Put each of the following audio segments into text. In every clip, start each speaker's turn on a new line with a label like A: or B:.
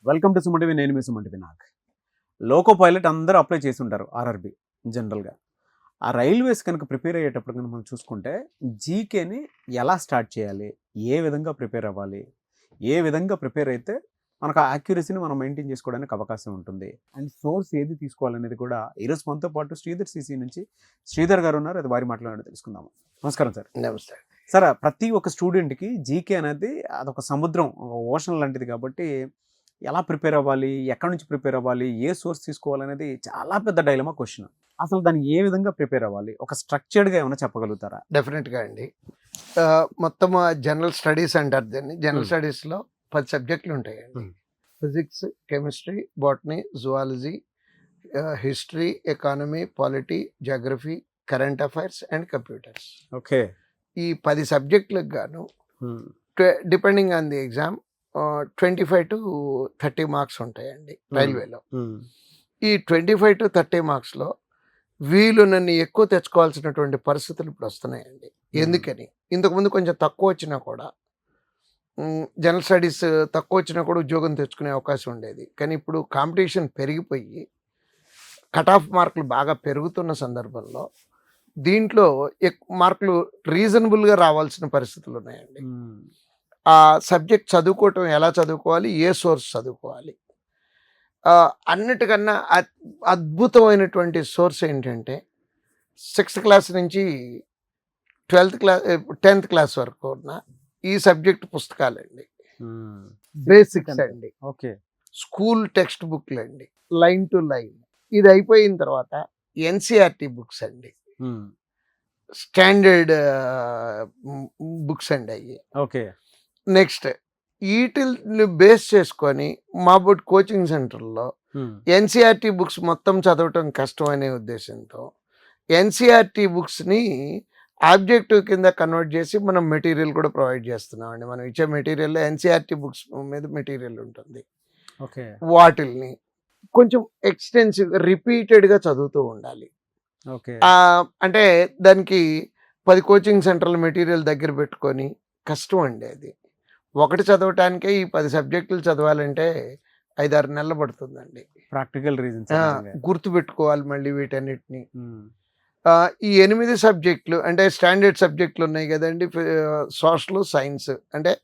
A: Welcome to Suman TV. నేను మీ Suman TV. Loco pilot అందరూ apply చేసి ఉంటారు ఆర్ఆర్బి జనరల్గా. ఆ రైల్వేస్ కనుక ప్రిపేర్ అయ్యేటప్పుడు కనుక మనం చూసుకుంటే జీకేని ఎలా స్టార్ట్ చేయాలి, ఏ విధంగా ప్రిపేర్ అవ్వాలి, ఏ విధంగా ప్రిపేర్ అయితే మనకు ఆ యాక్యురసీని మనం మెయింటైన్ చేసుకోవడానికి అవకాశం ఉంటుంది, అండ్ సోర్స్ ఏది తీసుకోవాలనేది కూడా ఈరోజు మనతో పాటు శ్రీధర్ సిసి నుంచి శ్రీధర్ గారు ఉన్నారు. అది వారి మాట్లాడి తెలుసుకుందాము. నమస్కారం సార్.
B: నమస్తే
A: సార్, ప్రతి ఒక్క స్టూడెంట్కి జీకే అనేది అదొక సముద్రం, ఓషన్ లాంటిది. కాబట్టి ఎలా ప్రిపేర్ అవ్వాలి, ఎక్కడి నుంచి ప్రిపేర్ అవ్వాలి, ఏ సోర్స్ తీసుకోవాలనేది చాలా పెద్ద డైలమా క్వశ్చన్. అసలు దాన్ని ఏ విధంగా ప్రిపేర్ అవ్వాలి, ఒక స్ట్రక్చర్డ్గా ఏమైనా చెప్పగలుగుతారా?
B: డెఫినెట్గా అండి. మొత్తం జనరల్ స్టడీస్ అంటారు దీన్ని. జనరల్ స్టడీస్లో 10 సబ్జెక్టులు ఉంటాయండి. Physics, chemistry, botany, zoology, history, economy, polity, geography, current affairs and computers.
A: Okay.
B: ఈ 10 సబ్జెక్టులకు గాను depending on the exam 25 to 30 marks ఉంటాయండి రైల్వేలో. ఈ 25 to 30 మార్క్స్లో వీళ్ళు నన్ను ఎక్కువ తెచ్చుకోవాల్సినటువంటి పరిస్థితులు ఇప్పుడు వస్తున్నాయండి. ఎందుకని? ఇంతకుముందు కొంచెం తక్కువ వచ్చినా కూడా, జనరల్ స్టడీస్ తక్కువ వచ్చినా కూడా ఉద్యోగం తెచ్చుకునే అవకాశం ఉండేది. కానీ ఇప్పుడు కాంపిటీషన్ పెరిగిపోయి కట్ ఆఫ్ మార్కులు బాగా పెరుగుతున్న సందర్భంలో దీంట్లో మార్కులు రీజనబుల్గా రావాల్సిన పరిస్థితులు ఉన్నాయండి. ఆ సబ్జెక్ట్ చదువుకోవటం ఎలా చదువుకోవాలి, ఏ సోర్స్ చదువుకోవాలి, అన్నిటికన్నా అద్భుతమైనటువంటి సోర్స్ ఏంటంటే 6th క్లాస్ నుంచి 10th క్లాస్ వరకు ఉన్న ఈ సబ్జెక్ట్ పుస్తకాలండి. బేసిక్స్ అండి.
A: ఓకే.
B: స్కూల్ టెక్స్ట్ బుక్లు అండి, లైన్ టు లైన్. ఇది అయిపోయిన తర్వాత ఎన్సిఆర్టీ బుక్స్ అండి, స్టాండర్డ్ బుక్స్ అండి అవి.
A: ఓకే.
B: నెక్స్ట్ వీటిని బేస్ చేసుకొని మా బోర్డ్ కోచింగ్ సెంటర్లో ఎన్సిఆర్టీ బుక్స్ మొత్తం చదవటం కష్టం అనే ఉద్దేశంతో ఎన్సిఆర్టీ బుక్స్ని ఆబ్జెక్టివ్ కింద కన్వర్ట్ చేసి మనం మెటీరియల్ కూడా ప్రొవైడ్ చేస్తున్నామండి. మనం ఇచ్చే మెటీరియల్లో ఎన్సిఆర్టీ బుక్స్ మీద మెటీరియల్ ఉంటుంది.
A: ఓకే.
B: వాటిల్ని కొంచెం ఎక్స్టెన్సివ్ రిపీటెడ్గా చదువుతూ ఉండాలి.
A: ఓకే.
B: అంటే దానికి 10 కోచింగ్ సెంటర్ల మెటీరియల్ దగ్గర పెట్టుకొని కష్టం అండి. అది ఒకటి చదవటానికే ఈ 10 సబ్జెక్టులు చదవాలంటే 5-6 నెలలు పడుతుందండి.
A: ప్రాక్టికల్ రీజన్స్
B: గుర్తుపెట్టుకోవాలి మళ్ళీ వీటన్నిటిని. ఈ 8 సబ్జెక్టులు అంటే స్టాండర్డ్ సబ్జెక్టులు ఉన్నాయి కదండి. Social, science. అంటే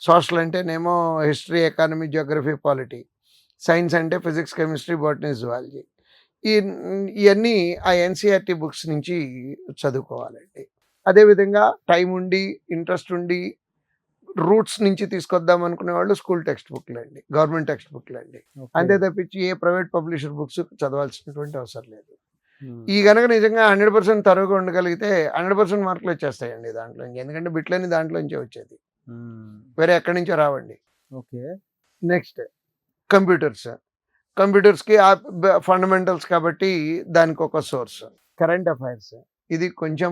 B: సోషల్ అంటేనేమో history, economy, Geography, polity. Science అంటే ఫిజిక్స్, కెమిస్ట్రీ, బాటనీ, జువాలజీ. ఇవన్నీ ఆ ఎన్సిఆర్టీ బుక్స్ నుంచి చదువుకోవాలండి. అదేవిధంగా టైం ఉండి, ఇంట్రెస్ట్ ఉండి, రూట్స్ నుంచి తీసుకొద్దాం అనుకునే వాళ్ళు స్కూల్ టెక్స్ట్ బుక్లు అండి, గవర్నమెంట్ టెక్స్ట్ బుక్లు అండి. అంతే తప్పించి ఏ ప్రైవేట్ పబ్లిషర్ బుక్స్ చదవాల్సినటువంటి అవసరం లేదు. ఈ కనుక నిజంగా 100% తరువుగా ఉండగలిగితే 100% మార్కులు వచ్చేస్తాయండి దాంట్లో. ఎందుకంటే బిట్లని దాంట్లోంచే వచ్చేది, వేరే ఎక్కడి నుంచో రావండి.
A: ఓకే.
B: నెక్స్ట్ కంప్యూటర్స్కి ఫండమెంటల్స్ కాబట్టి దానికి ఒక సోర్స్. కరెంట్ అఫైర్స్ ఇది కొంచెం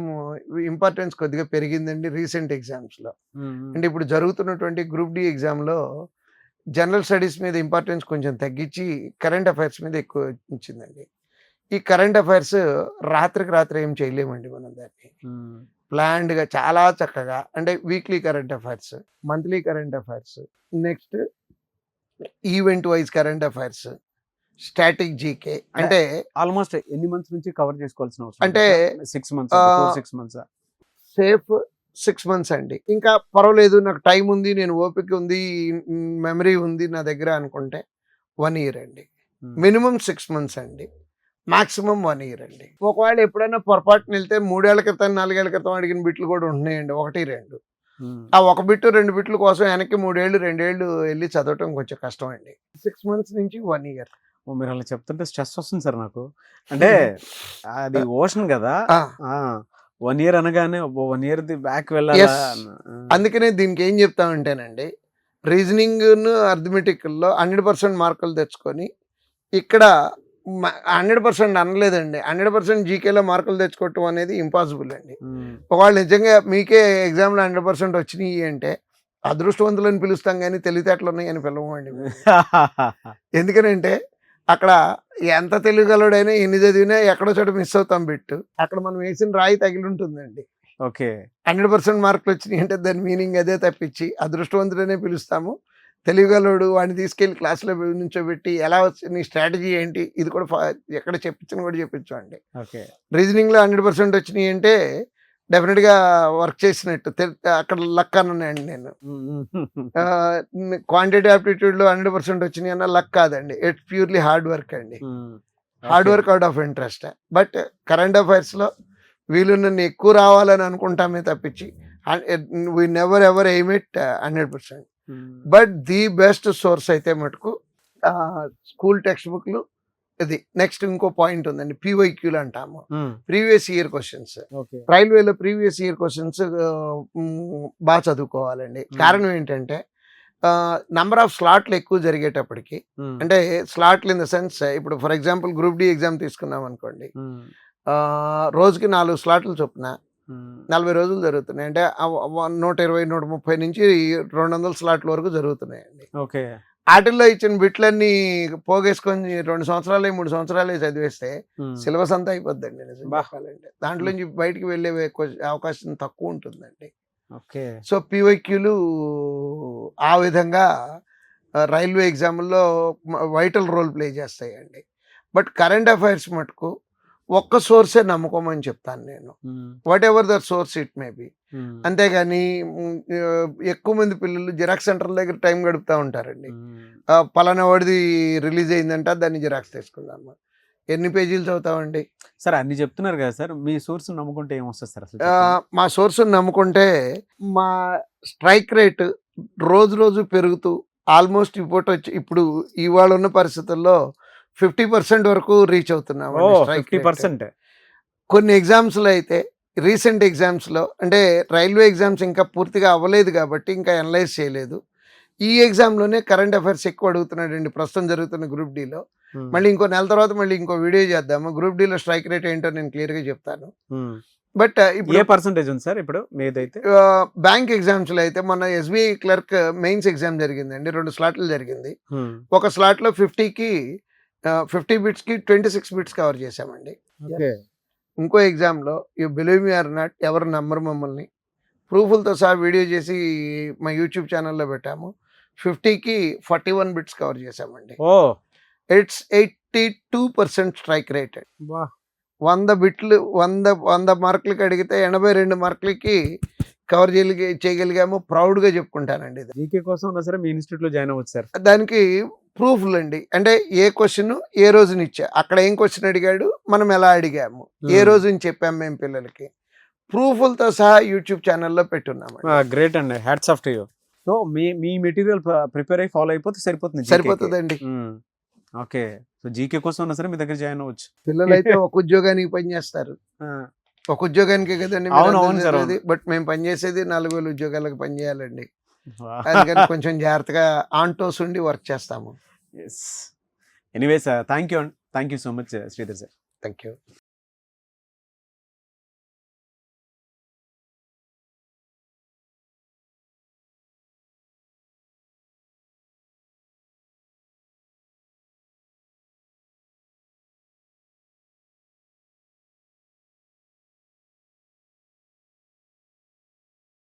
B: ఇంపార్టెన్స్ కొద్దిగా పెరిగిందండి రీసెంట్ ఎగ్జామ్స్లో. అంటే ఇప్పుడు జరుగుతున్నటువంటి గ్రూప్ డి ఎగ్జామ్లో జనరల్ స్టడీస్ మీద ఇంపార్టెన్స్ కొంచెం తగ్గించి కరెంట్ అఫైర్స్ మీద ఎక్కువ ఇచ్చిందండి. ఈ కరెంట్ అఫైర్స్ రాత్రికి రాత్రి ఏం చేయలేమండి మనం దాన్ని. ప్లాన్డ్గా చాలా చక్కగా, అంటే weekly current affairs, monthly current affairs, next event wise current affairs, static GK. అంటే
A: ఆల్మోస్ట్ ఎన్ని మంత్స్ నుంచి కవర్ చేసుకోవాల్సిన అవసరం?
B: అంటే
A: 6 months.
B: సేఫ్ 6 months అండి. ఇంకా పర్వాలేదు, నాకు టైం ఉంది, నేను ఓపిక ఉంది, మెమరీ ఉంది నా దగ్గర అనుకుంటే 1 year అండి. మినిమం 6 months అండి, మాక్సిమం 1 year అండి. ఒకవేళ ఎప్పుడైనా పొరపాటున వెళ్తే 3 ఏళ్ల క్రితం 4 ఏళ్ల క్రితం అడిగిన బిట్లు కూడా ఉంటున్నాయండి, 1-2. ఆ 1 బిట్ 2 బిట్ల కోసం వెనక్కి 3 ఏళ్ళు 2 ఏళ్ళు వెళ్ళి చదవటం కొంచెం కష్టం అండి. 6 months నుంచి 1 year.
A: మీరు అలా చెప్తుంటే స్ట్రెస్ వస్తుంది సార్ నాకు. అంటే అది ఓషన్ కదా, 1 year అనగానే 1 year బ్యాక్ వెళ్ళాలి.
B: అందుకనే దీనికి ఏం చెప్తామంటేనండి, రీజనింగ్, అర్థమెటిక్లో 100% మార్కులు తెచ్చుకొని, ఇక్కడ 100% అనలేదండి, 100% జీకేలో మార్కులు తెచ్చుకోవటం అనేది ఇంపాసిబుల్ అండి. ఒకవేళ నిజంగా మీకే ఎగ్జామ్లో 100% వచ్చినాయి అంటే అదృష్టవంతులని పిలుస్తాం కానీ తెలివితేటలు ఉన్నాయని పిలవమండి. ఎందుకనంటే అక్కడ ఎంత తెలియగలడైనా ఎన్ని చదివినా ఎక్కడో చోట మిస్ అవుతాం బిట్టు. అక్కడ మనం వేసిన రాయి తగిలి ఉంటుందండి.
A: ఓకే.
B: 100% మార్కులు వచ్చినాయి అంటే దాని మీనింగ్ అదే తప్పించి అదృష్టవంతుడనే పిలుస్తాము, తెలివిగలడు వాడిని తీసుకెళ్ళి క్లాస్లో నుంచోబెట్టి ఎలా వచ్చి నీ స్ట్రాటజీ ఏంటి ఇది కూడా ఎక్కడ చెప్పించని కూడా చెప్పించండి.
A: ఓకే.
B: రీజనింగ్లో 100% వచ్చినాయి అంటే డెఫినెట్గా వర్క్ చేసినట్టు. అక్కడ లక్ అన్నానండి నేను. క్వాంటిటీ ఆప్టిట్యూడ్లో 100% వచ్చినాయి అన్న లక్ కాదండి, ఇట్స్ ప్యూర్లీ హార్డ్ వర్క్ అండి. Hard work out of interest. But current అఫైర్స్లో వీళ్ళు నన్ను ఎక్కువ రావాలని అనుకుంటామే తప్పించి we never ever aim it 100%. But the best source అయితే మటుకు స్కూల్ టెక్స్ట్ బుక్లు. ఇది నెక్స్ట్ ఇంకో పాయింట్ ఉందండి, పీవైక్యూలు అంటాము, ప్రీవియస్ ఇయర్ క్వశ్చన్స్. రైల్వేలో ప్రీవియస్ ఇయర్ క్వశ్చన్స్ బాగా చదువుకోవాలండి. కారణం ఏంటంటే నంబర్ ఆఫ్ స్లాట్లు ఎక్కువ జరిగేటప్పటికి, అంటే స్లాట్లు ఇన్ ద సెన్స్ ఇప్పుడు for example group D exam తీసుకున్నాం అనుకోండి, రోజుకి 4 స్లాట్లు చొప్పున 40 రోజులు జరుగుతున్నాయి అంటే 120, 130 నుంచి 200 స్లాట్ల వరకు జరుగుతున్నాయండి.
A: ఓకే.
B: వాటిల్లో ఇచ్చిన బిట్లన్నీ పోగేసుకొని 2 సంవత్సరాలే 3 సంవత్సరాలే చదివేస్తే సిలబస్ అంతా అయిపోద్దండి నిజం చెప్పాలంటే. దాంట్లో నుంచి బయటికి వెళ్ళే అవకాశం తక్కువ ఉంటుందండి.
A: ఓకే.
B: సో పీవైక్యూలు ఆ విధంగా రైల్వే ఎగ్జామ్లో వైటల్ రోల్ ప్లే చేస్తాయండి. బట్ కరెంట్ అఫైర్స్ మటుకు ఒక్క సోర్సే నమ్ముకోమని చెప్తాను నేను, whatever the source it may be. అంతేగాని ఎక్కువ మంది పిల్లలు జిరాక్స్ సెంటర్ దగ్గర టైం గడుపుతూ ఉంటారండి. పలానా వాడిది రిలీజ్ అయిందంట, దాన్ని జిరాక్స్ తీసుకుందాం. ఎన్ని పేజీలు చదువుతామండి
A: సార్? అన్ని చెప్తున్నారు కదా సార్, మీ సోర్స్ నమ్ముకుంటే ఏమొస్తుంది సార్ అసలు?
B: మా సోర్స్ నమ్ముకుంటే మా స్ట్రైక్ రేట్ రోజు రోజు పెరుగుతూ ఆల్మోస్ట్ ఇప్పుడు ఇవాళ ఉన్న పరిస్థితుల్లో 50% వరకు రీచ్ అవుతున్నాం.
A: 50%.
B: కొన్ని ఎగ్జామ్స్లో అయితే రీసెంట్ ఎగ్జామ్స్లో, అంటే రైల్వే ఎగ్జామ్స్ ఇంకా పూర్తిగా అవ్వలేదు కాబట్టి ఇంకా అనలైజ్ చేయలేదు, ఈ ఎగ్జామ్లోనే కరెంట్ అఫైర్స్ ఎక్కువ అడుగుతున్నాడండి ప్రస్తుతం జరుగుతున్న గ్రూప్ డీలో. మళ్ళీ ఇంకో నెల తర్వాత మళ్ళీ ఇంకో వీడియో చేద్దాము, గ్రూప్ డీలో స్ట్రైక్ రేట్ ఏంటో నేను క్లియర్గా చెప్తాను. బట్ ఇప్పుడు
A: ఏ పర్సంటేజ్ ఉంది సార్ ఇప్పుడు మీదైతే?
B: బ్యాంక్ ఎగ్జామ్స్లో అయితే మన ఎస్బీఐ క్లర్క్ మెయిన్స్ ఎగ్జామ్ జరిగిందండి, 2 స్లాట్లు జరిగింది. ఒక స్లాట్లో 50 బిట్స్కి 26 బిట్స్ కవర్ చేశామండి. ఇంకో ఎగ్జామ్లో you believe me or not, ఎవరు నమ్మరు మమ్మల్ని, ప్రూఫ్లతో సహా వీడియో చేసి మా యూట్యూబ్ ఛానల్లో పెట్టాము, 50కి 41 బిట్స్ కవర్ చేశామండి. It's 82% strike rate. 100 బిట్లు 100 మార్కులకి అడిగితే 82 మార్కులకి కవర్ చేయగలిగాము, ప్రౌడ్గా చెప్పుకుంటానండి.
A: జీకే కోసం ఉన్నా సరే మీ ఇన్స్టిట్యూట్లో జాయిన్ అవ్వచ్చు సార్.
B: దానికి ప్రూఫ్లు అండి, అంటే ఏ క్వశ్చన్ ఏ రోజున ఇచ్చా, అక్కడ ఏం క్వశ్చన్ అడిగాడు, మనం ఎలా అడిగాము, ఏ రోజుని చెప్పాము మేము పిల్లలకి, ప్రూఫ్లతో సహా యూట్యూబ్ ఛానల్లో పెట్టున్నాము.
A: గ్రేట్ అండి, hats off to you. So me material prepare అయ్యి ఫాలో అయిపోతే
B: సరిపోతుందండి.
A: ఓకే. సో జీకే కోసం ఉన్నా సరే మీ దగ్గర జాయిన్ అవ్వచ్చు.
B: పిల్లలు అయితే ఒక ఉద్యోగానికి పనిచేస్తారు, ఒక ఉద్యోగానికే కదండి బట్ మేము పనిచేసేది 4,000 ఉద్యోగాలకు పనిచేయాలండి. అందుకని కొంచెం జాగ్రత్తగా ఆంటోస్ ఉండి వర్క్ చేస్తాము.
A: Anyways thank you so much Sridhar sir.
B: Thank you.